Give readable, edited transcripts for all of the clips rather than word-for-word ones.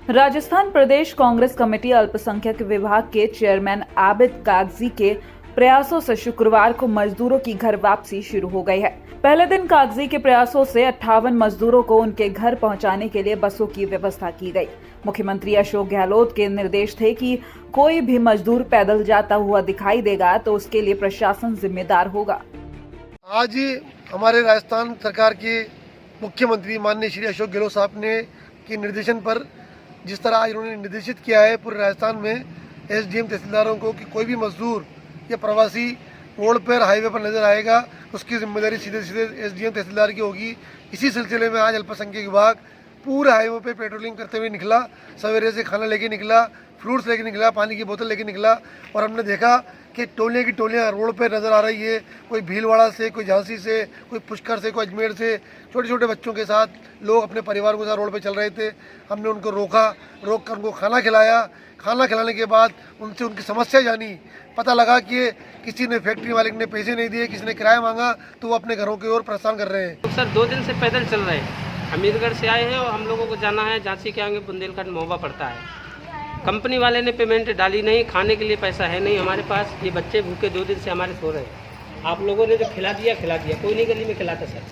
राजस्थान प्रदेश Congress committee अल्पसंख्यक विभाग के चेयरमैन आबिद कागजी के प्रयासों से शुक्रवार को मजदूरों की घर वापसी शुरू हो गई है। पहले दिन कागजी के प्रयासों से 58 मजदूरों को उनके घर पहुंचाने के लिए बसों की व्यवस्था की गई। मुख्यमंत्री अशोक गहलोत के निर्देश थे कि कोई भी मजदूर पैदल जाता हुआ दिखाई देगा तो उसके लिए प्रशासन जिम्मेदार होगा। आज हमारे राजस्थान सरकार के मुख्यमंत्री माननीय श्री अशोक गहलोत साहब ने के निर्देशन पर जिस तरह आज उन्होंने निर्देशित किया है पूरे राजस्थान में एसडीएम तहसीलदारों को कि कोई भी मजदूर या प्रवासी रोड पर हाईवे पर नजर आएगा उसकी जिम्मेदारी सीधे सीधे एसडीएम तहसीलदार की होगी। इसी सिलसिले में आज अल्पसंख्यक विभाग पूरे हाईवे पे पेट्रोलिंग करते हुए निकला। सवेरे से खाना लेके निकला, फ्रूट्स लेके निकला, पानी की बोतल लेके निकला और हमने देखा कि टोलियाँ की टोलियाँ रोड पे नज़र आ रही है। कोई भीलवाड़ा से, कोई झांसी से, कोई पुष्कर से, कोई अजमेर से, छोटे छोटे बच्चों के साथ लोग अपने परिवार के साथ रोड पे चल रहे थे। हमने उनको रोक कर उनको खाना खिलाया। खाना खिलाने के बाद उनसे उनकी समस्या जानी। पता लगा कि किसी ने फैक्ट्री मालिक ने पैसे नहीं दिए, किसी ने किराया मांगा तो वो अपने घरों की ओर प्रस्थान कर रहे हैं। सर 2 दिन से पैदल चल रहे हैं। अमीरगढ़ से आए हैं और हम लोगों को जाना है झांसी के आगे बुंदेलखंड महोबा पड़ता है। कंपनी वाले ने पेमेंट डाली नहीं, खाने के लिए पैसा है नहीं हमारे पास। ये बच्चे भूखे 2 दिन से हमारे सो रहे हैं। आप लोगों ने जो खिला दिया, कोई नहीं गली में खिलाता सर।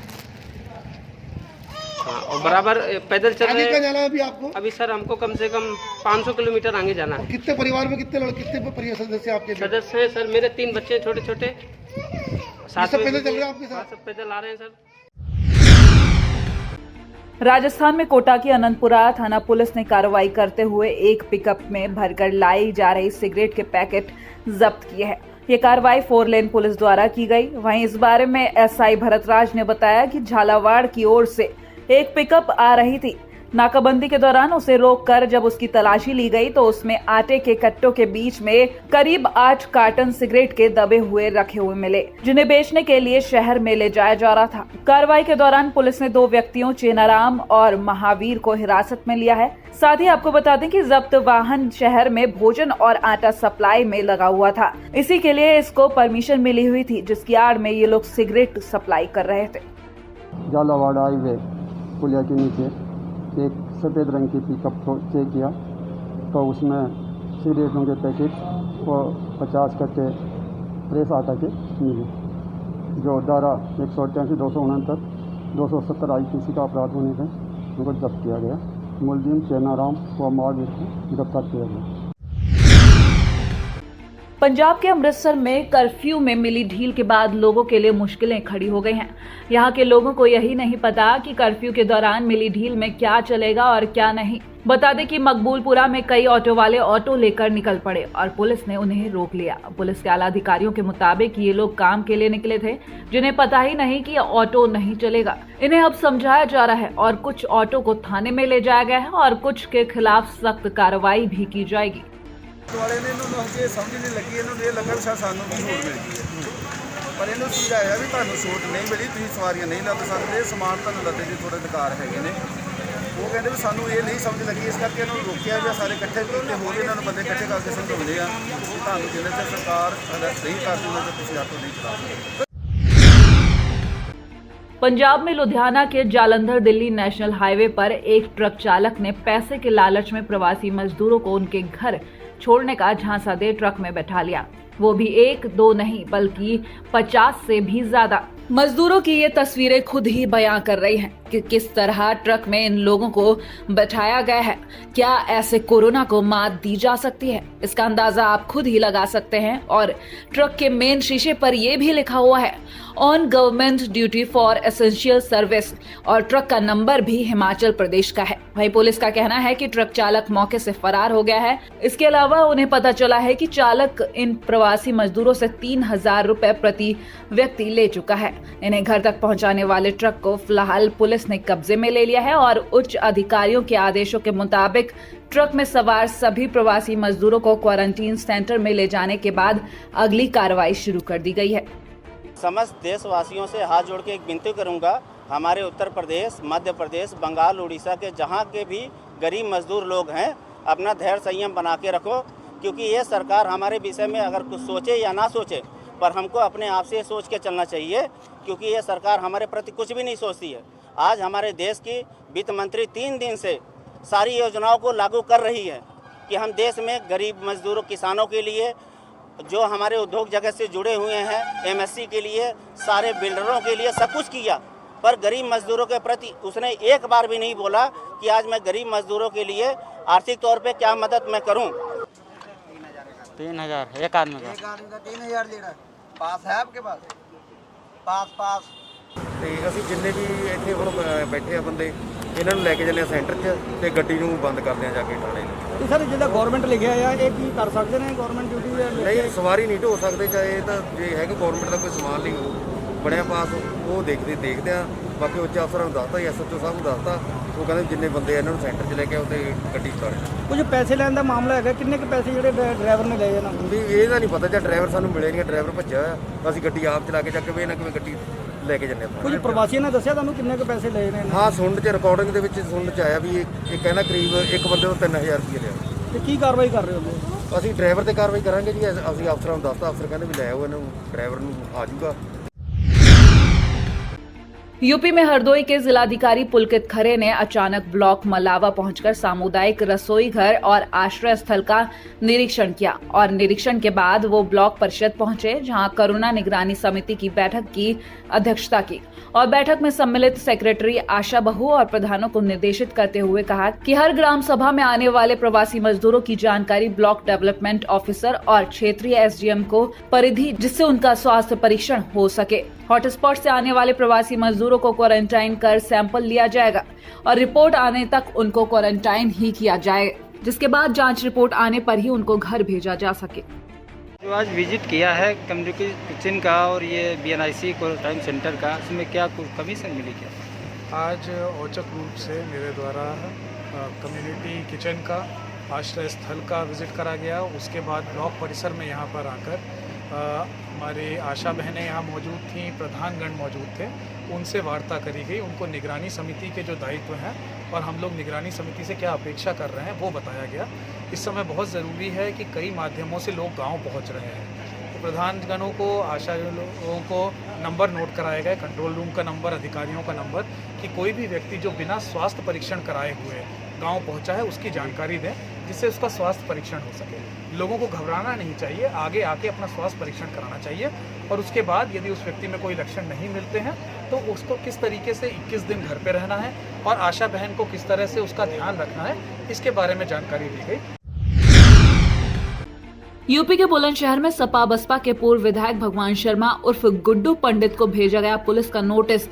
हाँ, और बराबर पैदल चल रहे हैं। जाना है अभी आपको? अभी सर हमको कम से कम 500 किलोमीटर आगे जाना है। कितने परिवार में कितने परिवार सदस्य आपके? सदस्य हैं सर मेरे 3 बच्चे छोटे छोटे। सब पैदल चल रहे हैं आपके साथ? सब पैदल आ रहे हैं सर। राजस्थान में कोटा की अनंतपुरा थाना पुलिस ने कार्रवाई करते हुए एक पिकअप में भरकर लाई जा रही सिगरेट के पैकेट जब्त किए हैं। ये कार्रवाई 4 लेन पुलिस द्वारा की गई। वहीं इस बारे में एसआई भरतराज ने बताया कि झालावाड़ की ओर से एक पिकअप आ रही थी। नाकाबंदी के दौरान उसे रोककर जब उसकी तलाशी ली गई तो उसमें आटे के कट्टों के बीच में करीब 8 कार्टन सिगरेट के दबे हुए रखे हुए मिले, जिन्हें बेचने के लिए शहर में ले जाया जा रहा था। कार्रवाई के दौरान पुलिस ने 2 व्यक्तियों चेनाराम और महावीर को हिरासत में लिया है। साथ ही आपको बता दें कि जब्त वाहन शहर में भोजन और आटा सप्लाई में लगा हुआ था। इसी के लिए इसको परमिशन मिली हुई थी, जिसकी आड़ में ये लोग सिगरेट सप्लाई कर रहे थे। झालावाड़ हाईवे पुलिया के नीचे एक सफ़ेद रंग की पिकअप को चेक किया तो उसमें सिगरेटों के पैकेट और 50 कट्टे प्रेस आटा के मिले, जो धारा 188, 269, 270 IPC का अपराध होने से उनको जब्त किया गया। मुलजिम चेनाराम व महावीर को गिरफ्तार किया गया। पंजाब के अमृतसर में कर्फ्यू में मिली ढील के बाद लोगों के लिए मुश्किलें खड़ी हो गई हैं। यहाँ के लोगों को यही नहीं पता कि कर्फ्यू के दौरान मिली ढील में क्या चलेगा और क्या नहीं। बता दें कि मकबूलपुरा में कई ऑटो वाले ऑटो लेकर निकल पड़े और पुलिस ने उन्हें रोक लिया। पुलिस के आला अधिकारियों के मुताबिक ये लोग काम के लिए निकले थे, जिन्हें पता ही नहीं कि ऑटो नहीं चलेगा। इन्हें अब समझाया जा रहा है और कुछ ऑटो को थाने में ले जाया गया है और कुछ के खिलाफ सख्त कार्रवाई भी की जाएगी। वाले ने इन्होंने हजे समझ नहीं लगी, इन्होंने लगा सानू भी छूट मिल गई है, पर इन्होंने समझाया भी तुहानू छूट नहीं मिली, तुसीं सवारियां नहीं लद सकते, समान तुहानू लदे जी थोड़े अधिकार हैगे ने। वो कहते भी सानू ये नहीं समझ लगी, इस करके इन्होंने रोकिया भी सारे इकट्ठे कीते, होर इन्होंने बंदे इकट्ठे करके समझाउंदे आ कि तुहानू जिन्ने तक सरकार नहीं करदी उन्ने तक तुसीं ऑटो नहीं चला सकते। पंजाब में लुधियाना के जालंधर दिल्ली नेशनल हाईवे पर एक ट्रक चालक ने पैसे के लालच में प्रवासी मजदूरों को उनके घर छोड़ने का झांसा दे ट्रक में बैठा लिया, वो भी 1-2 नहीं बल्कि 50 से भी ज्यादा। मजदूरों की ये तस्वीरें खुद ही बयां कर रही हैं कि किस तरह ट्रक में इन लोगों को बैठाया गया है। क्या ऐसे कोरोना को मात दी जा सकती है? इसका अंदाजा आप खुद ही लगा सकते हैं। और ट्रक के मेन शीशे पर यह भी लिखा हुआ है on government duty for essential service और ट्रक का नंबर भी हिमाचल प्रदेश का है। वहीं पुलिस का कहना है कि ट्रक चालक मौके से फरार हो गया है। इसके अलावा उन्हें पता चला है कि चालक इन प्रवासी मजदूरों से 3000 रुपए प्रति व्यक्ति ले चुका है। इन्हें घर तक पहुंचाने वाले ट्रक को फिलहाल पुलिस ने कब्जे में ले लिया है और उच्च अधिकारियों के आदेशों के मुताबिक ट्रक में सवार सभी प्रवासी मजदूरों को क्वारंटीन सेंटर में ले जाने के बाद अगली कार्रवाई शुरू कर दी गई है। समस्त देशवासियों से हाथ जोड़ के एक विनती करूंगा, हमारे उत्तर प्रदेश, मध्य प्रदेश, बंगाल, उड़ीसा के जहां के भी गरीब मजदूर लोग हैं, अपना धैर्य संयम बना के रखो, क्योंकि ये सरकार हमारे विषय में अगर कुछ सोचे या ना सोचे, पर हमको अपने आप से सोच के चलना चाहिए, क्योंकि ये सरकार हमारे प्रति कुछ भी नहीं सोचती है। आज हमारे देश की वित्त मंत्री 3 दिन से सारी योजनाओं को लागू कर रही है कि हम देश में गरीब मजदूरों, किसानों के लिए, जो हमारे उद्योग जगत से जुड़े हुए हैं, एमएससी के लिए, सारे बिल्डरों के लिए सब कुछ किया, पर गरीब मजदूरों के प्रति उसने एक बार भी नहीं बोला कि आज मैं गरीब मजदूरों के लिए आर्थिक तौर पे क्या मदद मैं करूं। 3000 एक आदमी का। 3000 ले रहा है। पास है आपके पास? पास ਤੇ ਅਸੀਂ ਜਿੰਨੇ ਵੀ ਇੱਥੇ ਹੁਣ ਬੈਠੇ ਆ ਬੰਦੇ, ਇਹਨਾਂ ਨੂੰ ਲੈ ਕੇ ਚੱਲੇ ਆ ਸੈਂਟਰ 'ਚ ਤੇ ਗੱਡੀ ਨੂੰ ਬੰਦ ਕਰਦੇ ਆ ਜਾ ਕੇ ਥਾਣੇ ਨੂੰ। ਤੇ ਸਰ ਜਿਹੜਾ ਗਵਰਨਮੈਂਟ ਲਿਖਿਆ ਆ ਇਹ ਕੀ ਕਰ ਸਕਦੇ ਨੇ ਗਵਰਨਮੈਂਟ ਡਿਊਟੀ ਨਹੀਂ, ਸਵਾਰੀ ਨਹੀਂ ਢੋ ਸਕਦੇ, ਚਾਹੇ ਤਾਂ ਜੇ ਹੈਗਾ ਗਵਰਨਮੈਂਟ ਦਾ ਕੋਈ ਸਮਾਨ ਨਹੀਂ ਬਣਿਆ ਪਾਸ, ਉਹ ਦੇਖਦੇ ਆ। ਬਾਕੀ ਉੱਚ ਅਫਸਰਾਂ ਨੂੰ ਦੱਸਤਾ, ਐਸਐਚਓ ਸਾਹਿਬ ਨੂੰ ਦੱਸਤਾ, ਉਹ ਕਹਿੰਦੇ ਜਿੰਨੇ ਬੰਦੇ ਇਹਨਾਂ ਨੂੰ ਸੈਂਟਰ 'ਚ ਲੈ ਕੇ ਆਓ ਤੇ ਗੱਡੀ ਉਤਾਰੇ। ਕੁਝ ਪੈਸੇ ਲੈਣ ਦਾ ਮਾਮਲਾ ਹੈਗਾ, ਕਿੰਨੇ ਕੁ ਪੈਸੇ ਜਿਹੜੇ ਡਰਾਈਵਰ ਨੇ ਲਏ ਜਾਣਾ? ਵੀ ਇਹਦਾ ਨਹੀਂ ਪਤਾ, ਜਾਂ ਡਰਾਈਵਰ ਸਾਨੂੰ ਮਿਲੇ ਨਹੀਂ, ਡਰਾਈਵਰ ਭੱਜਿਆ ਹੋਇਆ, ਅਸੀਂ ਗੱਡੀ ਆਪ ਚਲਾ ਕੇ ਚੱਕ ਕੇ ਇਹਨਾਂ ਕਿਵੇਂ ਗੱਡੀ ਲੈ ਕੇ ਜੰਨੇ ਆਪਾਂ। ਕੁਝ ਪ੍ਰਵਾਸੀਆਂ ਨੇ ਦੱਸਿਆ ਤੁਹਾਨੂੰ ਕਿੰਨੇ ਕੁ ਪੈਸੇ ਲਏ ਨੇ? ਹਾਂ, ਸੁਣਨ 'ਚ ਰਿਕਾਰਡਿੰਗ ਦੇ ਵਿੱਚ ਸੁਣਨ 'ਚ ਆਇਆ ਵੀ ਇਹ ਕਹਿੰਦਾ ਕਰੀਬ ਇੱਕ ਬੰਦੇ ਤੋਂ 3000 ਰੁਪਏ ਲਿਆ। ਤੇ ਕੀ ਕਾਰਵਾਈ ਕਰ ਰਹੇ ਹੋ? ਅਸੀਂ ਡਰਾਈਵਰ ਤੇ ਕਾਰਵਾਈ ਕਰਾਂਗੇ ਜੀ, ਅਸੀਂ ਅਫਸਰਾਂ ਨੂੰ ਦੱਸਤਾ, ਅਫਸਰ ਕਹਿੰਦੇ ਵੀ ਲੈ ਆਓ ਇਹਨਾਂ ਨੂੰ, ਡਰਾਈਵਰ ਨੂੰ ਆ ਜਾਊਗਾ। यूपी में हरदोई के जिलाधिकारी पुलकित खरे ने अचानक ब्लॉक मलावा पहुंचकर सामुदायिक रसोई घर और आश्रय स्थल का निरीक्षण किया और निरीक्षण के बाद वो ब्लॉक परिषद पहुंचे, जहां कोरोना निगरानी समिति की बैठक की अध्यक्षता की और बैठक में सम्मिलित सेक्रेटरी आशा बहू और प्रधानों को निर्देशित करते हुए कहा कि हर ग्राम सभा में आने वाले प्रवासी मजदूरों की जानकारी ब्लॉक डेवलपमेंट ऑफिसर और क्षेत्रीय एसडीएम को परिधि, जिससे उनका स्वास्थ्य परीक्षण हो सके। हॉटस्पॉट से आने वाले प्रवासी मजदूरों को क्वारंटाइन कर सैंपल लिया जाएगा और रिपोर्ट आने तक उनको क्वारंटाइन ही किया जाएगा, जिसके बाद जांच रिपोर्ट आने पर ही उनको घर भेजा जा सके। जो आज विजिट किया है कम्युनिटी किचन का और ये BNIC क्वारंटाइन सेंटर का, इसमें क्या कुछ कमीशन मिली क्या? आज औचक रूप से मेरे द्वारा कम्युनिटी किचन का, आश्रय स्थल का विज़िट करा गया। उसके बाद ब्लॉक परिसर में यहाँ पर आकर हमारी आशा बहनें यहाँ मौजूद थीं, प्रधानगण मौजूद थे, उनसे वार्ता करी गई। उनको निगरानी समिति के जो दायित्व हैं और हम लोग निगरानी समिति से क्या अपेक्षा कर रहे हैं वो बताया गया। इस समय बहुत ज़रूरी है कि कई माध्यमों से लोग गांव पहुंच रहे हैं, तो प्रधानगणों को, आशा लोगों को नंबर नोट कराए गए, कंट्रोल रूम का नंबर, अधिकारियों का नंबर, कि कोई भी व्यक्ति जो बिना स्वास्थ्य परीक्षण कराए हुए गांव पहुंचा है उसकी जानकारी दें, जिससे उसका स्वास्थ्य परीक्षण हो सके। लोगों को घबराना नहीं चाहिए, आगे आके अपना स्वास्थ्य परीक्षण कराना चाहिए और उसके बाद यदि उस व्यक्ति में कोई लक्षण नहीं मिलते हैं तो उसको किस तरीके से 21 दिन घर पे रहना है और आशा बहन को किस तरह से उसका ध्यान रखना है, इसके बारे में जानकारी दी गई। यूपी के बुलंदशहर में सपा बसपा के पूर्व विधायक भगवान शर्मा उर्फ गुड्डू पंडित को भेजा गया पुलिस का नोटिस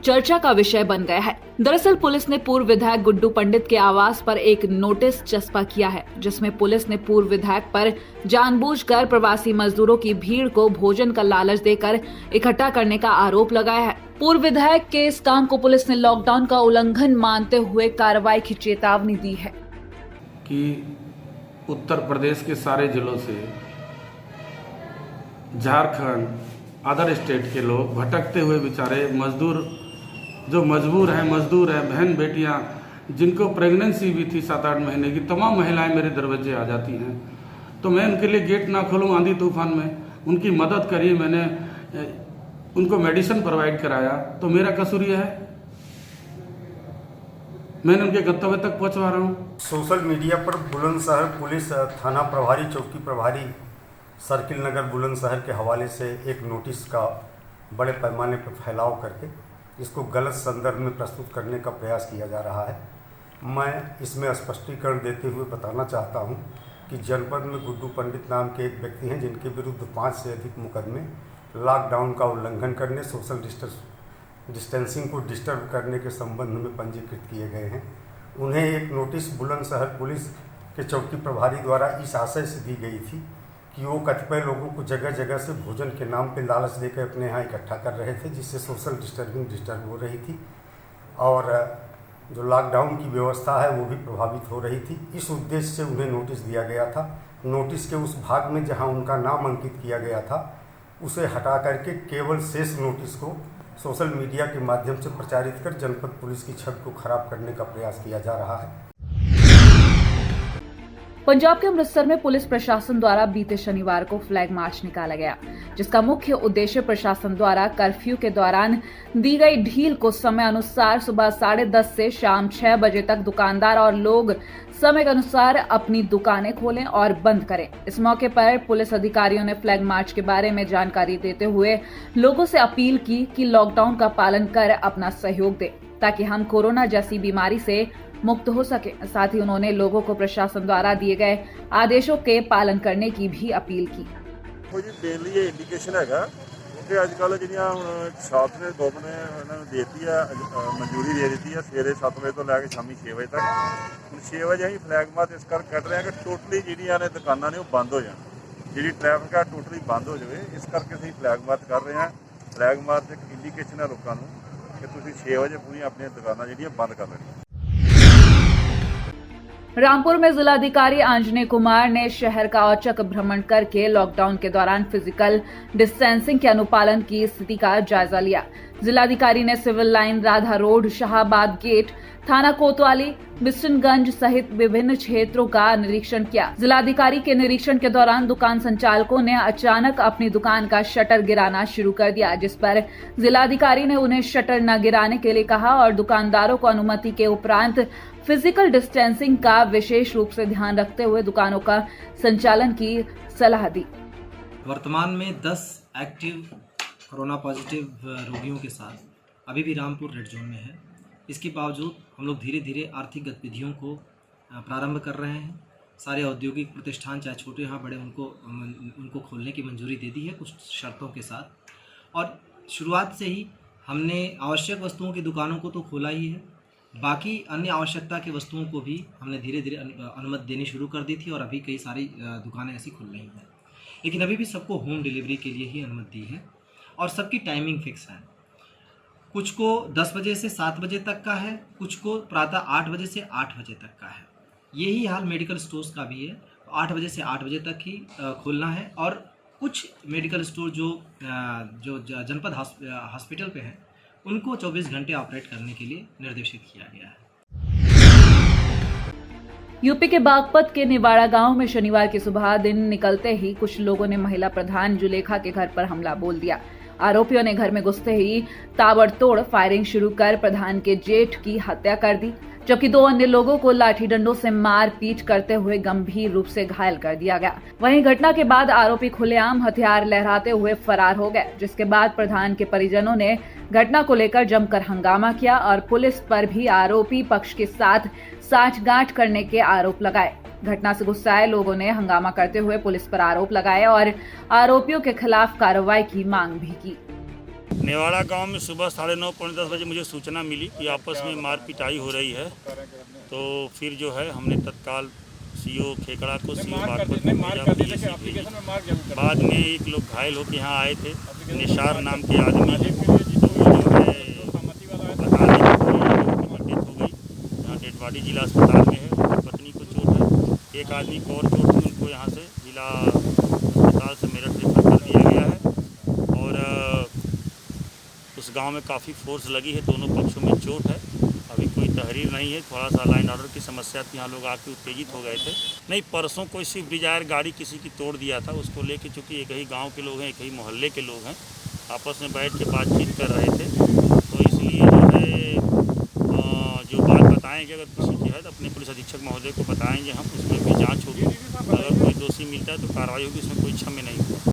चर्चा का विषय बन गया है। दरअसल पुलिस ने पूर्व विधायक गुड्डू पंडित के आवास पर एक नोटिस चस्पा किया है, जिसमें पुलिस ने पूर्व विधायक पर जानबूझकर प्रवासी मजदूरों की भीड़ को भोजन का लालच देकर इकट्ठा करने का आरोप लगाया है। पूर्व विधायक के इस काम को पुलिस ने लॉकडाउन का उल्लंघन मानते हुए कार्रवाई की चेतावनी दी है कि उत्तर प्रदेश के सारे जिलों से झारखंड, अदर स्टेट के लोग भटकते हुए बेचारे मजदूर, जो मजबूर हैं, बहन बेटियां जिनको प्रेगनेंसी भी थी 7-8 महीने की, तमाम महिलाएं मेरे दरवाजे आ जाती हैं, तो मैं उनके लिए गेट ना खोलूं आंधी तूफान में, उनकी मदद करी, मैंने उनको मेडिसिन प्रोवाइड कराया, तो मेरा कसूर यह है मैंने उनके गंतव्य तक पहुंचवा रहा हूं। सोशल मीडिया पर बुलंदशहर पुलिस थाना प्रभारी, चौकी प्रभारी, सर्किल नगर बुलंदशहर के हवाले से एक नोटिस का बड़े पैमाने पर फैलाव करके इसको गलत संदर्भ में प्रस्तुत करने का प्रयास किया जा रहा है। मैं इसमें स्पष्टीकरण देते हुए बताना चाहता हूं कि जनपद में गुड्डू पंडित नाम के एक व्यक्ति हैं जिनके विरुद्ध 5 से अधिक मुकदमे लॉकडाउन का उल्लंघन करने, सोशल डिस्टेंसिंग को डिस्टर्ब करने के संबंध में पंजीकृत किए गए हैं। उन्हें एक नोटिस बुलंदशहर पुलिस के चौकी प्रभारी द्वारा इस आशय से दी गई थी कि वो कतिपय लोगों को जगह जगह से भोजन के नाम पे लालच देकर अपने यहाँ इकट्ठा कर रहे थे, जिससे सोशल डिस्टर्ब हो रही थी और जो लॉकडाउन की व्यवस्था है वो भी प्रभावित हो रही थी। इस उद्देश्य से उन्हें नोटिस दिया गया था। नोटिस के उस भाग में जहाँ उनका नाम अंकित किया गया था उसे हटा करके केवल शेष नोटिस को सोशल मीडिया के माध्यम से प्रचारित कर जनपद पुलिस की छवि को खराब करने का प्रयास किया जा रहा है। पंजाब के अमृतसर में पुलिस प्रशासन द्वारा बीते शनिवार को फ्लैग मार्च निकाला गया, जिसका मुख्य उद्देश्य प्रशासन द्वारा कर्फ्यू के दौरान दी गई ढील को समय अनुसार सुबह 10:30 से शाम 6 बजे तक दुकानदार और लोग समय के अनुसार अपनी दुकानें खोलें और बंद करें। इस मौके पर पुलिस अधिकारियों ने फ्लैग मार्च के बारे में जानकारी देते हुए लोगों से अपील की कि लॉकडाउन का पालन कर अपना सहयोग दें, ताकि हम कोरोना जैसी बीमारी से मुक्त हो सके। साथ ही उन्होंने लोगों को प्रशासन द्वारा दिए गए आदेशों के पालन करने की भी अपील की। देने ਲਈ इंडिकेशन हैगा क्योंकि अजकल ਜਿਹੜੀਆਂ ਹੁਣ ਸ਼ਾਪ ਨੇ ਗਵਰਨਮੈਂਟ ਨੇ ਉਹਨਾਂ ਨੂੰ ਦੇਤੀ ਆ ਮਨਜ਼ੂਰੀ ਦੇ ਦਿੱਤੀ ਆ ਸਵੇਰੇ 7 ਵਜੇ ਤੋਂ ਲੈ ਕੇ ਸ਼ਾਮੀ 6 ਵਜੇ ਤੱਕ। ਹੁਣ 6 ਵਜੇ ਅਸੀਂ ਫਲੈਗ ਮਾਰਚ ਇਸ ਕਰਕੇ ਕੱਢ ਰਹੇ ਹਾਂ ਕਿ ਟੋਟਲੀ ਜਿਹੜੀਆਂ ਨੇ ਦੁਕਾਨਾਂ ਨੇ ਉਹ ਬੰਦ ਹੋ ਜਾਣ, ਜਿਹੜੀ ਟ੍ਰੈਫਿਕ ਆ ਟੋਟਲੀ ਬੰਦ ਹੋ ਜਾਵੇ। ਇਸ ਕਰਕੇ ਅਸੀਂ ਫਲੈਗ ਮਾਰਚ ਕਰ ਰਹੇ ਹਾਂ। ਫਲੈਗ ਮਾਰਚ ਇੱਕ ਇੰਡੀਕੇਸ਼ਨ ਹੈ ਲੋਕਾਂ ਨੂੰ ਕਿ ਤੁਸੀਂ 6 ਵਜੇ ਪੂਰੀਆਂ ਆਪਣੀਆਂ ਦੁਕਾਨਾਂ ਜਿਹੜੀਆਂ ਬੰਦ ਕਰ ਲੈਣੀਆਂ। रामपुर में जिलाधिकारी आंजनेय कुमार ने शहर का औचक भ्रमण करके लॉकडाउन के दौरान फिजिकल डिस्टेंसिंग के अनुपालन की स्थिति का जायजा लिया। जिलाधिकारी ने civil line, Radha road, Shahbad gate, थाना कोतवाली, बिस्टनगंज सहित विभिन्न क्षेत्रों का निरीक्षण किया। जिलाधिकारी के निरीक्षण के दौरान दुकान संचालकों ने अचानक अपनी दुकान का शटर गिराना शुरू कर दिया, जिस पर जिलाधिकारी ने उन्हें शटर न गिराने के लिए कहा और दुकानदारों को अनुमति के उपरांत फिजिकल डिस्टेंसिंग का विशेष रूप से ध्यान रखते हुए दुकानों का संचालन की सलाह दी। वर्तमान में 10 एक्टिव कोरोना पॉजिटिव रोगियों के साथ अभी भी रामपुर रेड जोन में है। इसके बावजूद हम लोग धीरे धीरे आर्थिक गतिविधियों को प्रारंभ कर रहे हैं। सारे औद्योगिक प्रतिष्ठान चाहे छोटे यहाँ बड़े उनको खोलने की मंजूरी दे दी है कुछ शर्तों के साथ। और शुरुआत से ही हमने आवश्यक वस्तुओं की दुकानों को तो खोला ही है, बाकी अन्य आवश्यकता की वस्तुओं को भी हमने धीरे धीरे अनुमति देनी शुरू कर दी थी और अभी कई सारी दुकानें ऐसी खुल रही हैं। लेकिन अभी भी सबको होम डिलीवरी के लिए ही अनुमति दी है और सबकी टाइमिंग फिक्स है। कुछ को 10 बजे से 7 बजे तक का है, कुछ को प्रातः 8 बजे से 8 बजे तक का है। यही हाल मेडिकल स्टोर्स का भी है, 8 बजे से 8 बजे तक ही खोलना है। और कुछ मेडिकल स्टोर जो जनपद हॉस्पिटल पे हैं उनको 24 घंटे ऑपरेट करने के लिए निर्देशित किया गया है। यूपी के बागपत के निवाड़ा गांव में शनिवार की सुबह दिन निकलते ही कुछ लोगों ने महिला प्रधान जुलेखा के घर पर हमला बोल दिया। आरोपियों ने घर में घुसते ही ताबड़तोड़ फायरिंग शुरू कर प्रधान के जेठ की हत्या कर दी, जबकि 2 अन्य लोगों को लाठी डंडों से मार पीट करते हुए गंभीर रूप से घायल कर दिया गया। वहीं घटना के बाद आरोपी खुलेआम हथियार लहराते हुए फरार हो गए, जिसके बाद प्रधान के परिजनों ने घटना को लेकर जमकर हंगामा किया और पुलिस पर भी आरोपी पक्ष के साथ साठगांठ करने के आरोप लगाए। घटना से गुस्साए लोगों ने हंगामा करते हुए पुलिस पर आरोप लगाए और आरोपियों के खिलाफ कार्रवाई की मांग भी की। नेवाड़ा गांव में सुबह 9:30 पौने 10 बजे मुझे सूचना मिली कि आपस में मार पिटाई हो रही है, तो फिर जो है हमने तत्काल सीओ खेकड़ा को सीओ बागपत को भेजा। बाद में एक लोग घायल होकर यहाँ आए थे, निशार नाम के आदमी, तो वो जो है बता रहे डेथ हो गई। यहाँ डेड बॉडी जिला अस्पताल में है, पत्नी को चोट है, एक आदमी को और चोट थी, उनको यहाँ से जिला अस्पताल से मेरठ रेफर कर दिया गया है। और उस गांव में काफ़ी फोर्स लगी है, दोनों पक्षों में चोट है, अभी कोई तहरीर नहीं है। थोड़ा सा लाइन ऑर्डर की समस्या थी, यहाँ लोग आके उत्तेजित हो गए थे। नहीं, परसों कोई स्विफ्ट डिजायर गाड़ी किसी की तोड़ दिया था, उसको लेके चूँकि एक ही गांव के लोग हैं, एक ही मोहल्ले के लोग हैं, आपस में बैठ के बातचीत कर रहे थे, तो इसलिए जो है जो बात बताएंगे अगर किसी की है तो अपने पुलिस अधीक्षक महोदय को बताएंगे हम, उसमें भी जाँच होगी। अगर कोई दोषी मिलता है तो कार्रवाई होगी, उसमें कोई क्षम्य नहीं होगा।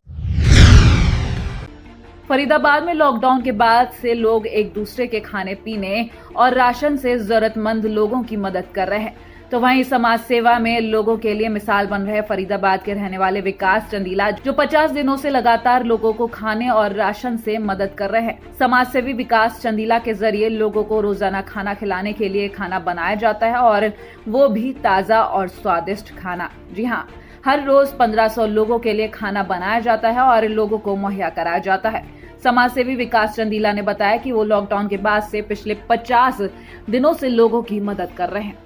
फरीदाबाद में लॉकडाउन के बाद से लोग एक दूसरे के खाने पीने और राशन से जरूरतमंद लोगों की मदद कर रहे हैं, तो वहीं समाज सेवा में लोगों के लिए मिसाल बन रहे फरीदाबाद के रहने वाले विकास चंदीला, जो 50 दिनों से लगातार लोगों को खाने और राशन से मदद कर रहे हैं। समाज सेवी विकास चंदीला के जरिए लोगों को रोजाना खाना खिलाने के लिए खाना बनाया जाता है, और वो भी ताजा और स्वादिष्ट खाना। जी हाँ, हर रोज 1500 लोगों के लिए खाना बनाया जाता है और लोगों को मुहैया कराया जाता है। समाजसेवी विकास चंदीला ने बताया कि वो लॉकडाउन के बाद से पिछले 50 दिनों से लोगों की मदद कर रहे हैं।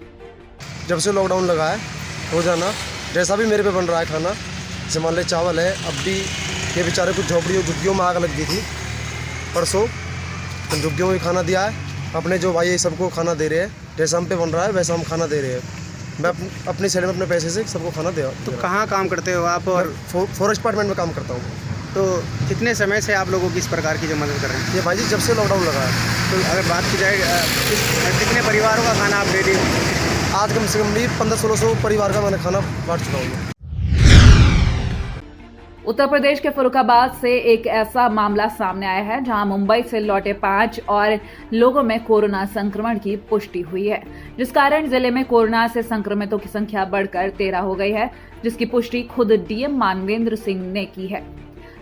जब से लॉकडाउन लगा है, रोजाना जैसा भी मेरे पे बन रहा है खाना, जैसे मान ले चावल है, अब भी ये बेचारे कुछ झुग्गियों में आग लग गई थी परसों, तो झुग्गियों में खाना दिया है। अपने जो भाई सबको खाना दे रहे हैं, जैसा हम पे बन रहा है वैसा हम खाना दे रहे हैं। मैं अपनी सैलरी में अपने पैसे से सबको खाना दे। तो कहाँ काम करते हो आप? और फॉरेस्ट डिपार्टमेंट में काम करता हूँ। तो कितने समय से आप लोगों की इस प्रकार की जो मदद कर रहे हैं? ये भाई जी जब से लॉकडाउन लगा है। तो अगर बात की जाए कितने परिवारों का खाना आप डेली? आज कम से कम भी 1500-1600 परिवार का मैंने खाना बांट चुका हूँ। उत्तर प्रदेश के फर्रुखाबाद से एक ऐसा मामला सामने आया है जहां मुंबई से लौटे 5 और लोगों में कोरोना संक्रमण की पुष्टि हुई है, जिस कारण जिले में कोरोना से संक्रमितों की संख्या बढ़कर 13 हो गई है, जिसकी पुष्टि खुद डीएम मानवेंद्र सिंह ने की है।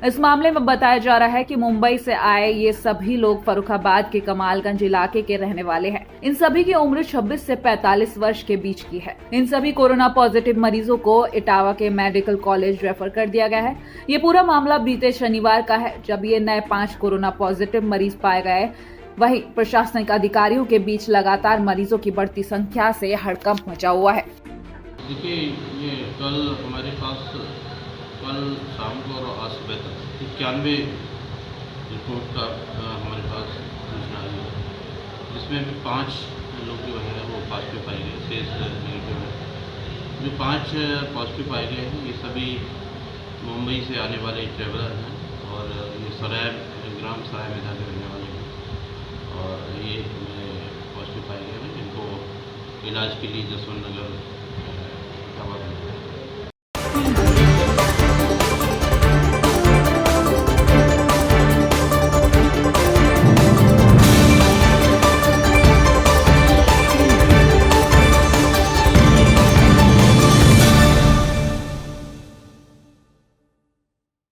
इस मामले में बताया जा रहा है कि मुंबई से आए ये सभी लोग फर्रुखाबाद के कमालगंज इलाके के रहने वाले हैं। इन सभी की उम्र 26 से 45 वर्ष के बीच की है। इन सभी कोरोना पॉजिटिव मरीजों को इटावा के मेडिकल कॉलेज रेफर कर दिया गया है। ये पूरा मामला बीते शनिवार का है, जब ये नए 5 कोरोना पॉजिटिव मरीज पाए गए। वहीं प्रशासनिक अधिकारियों के बीच लगातार मरीजों की बढ़ती संख्या से हड़कंप मचा हुआ है। देखिए, ये कल हमारे पास कल शाम को और आज सुबह तक 91 रिपोर्ट का हमारे पास सूचना आई है, जिसमें 5 लोग जो है वो पॉजिटिव पाए गए, शेष नेगेटिव है। जो 5 पॉजिटिव पाए गए हैं ये सभी मुंबई से आने वाले ट्रेवलर हैं और ये ग्राम सराय मेधा के रहने वाले हैं और ये पॉजिटिव पाए गए हैं, जिनको इलाज के लिए जसवंत नगर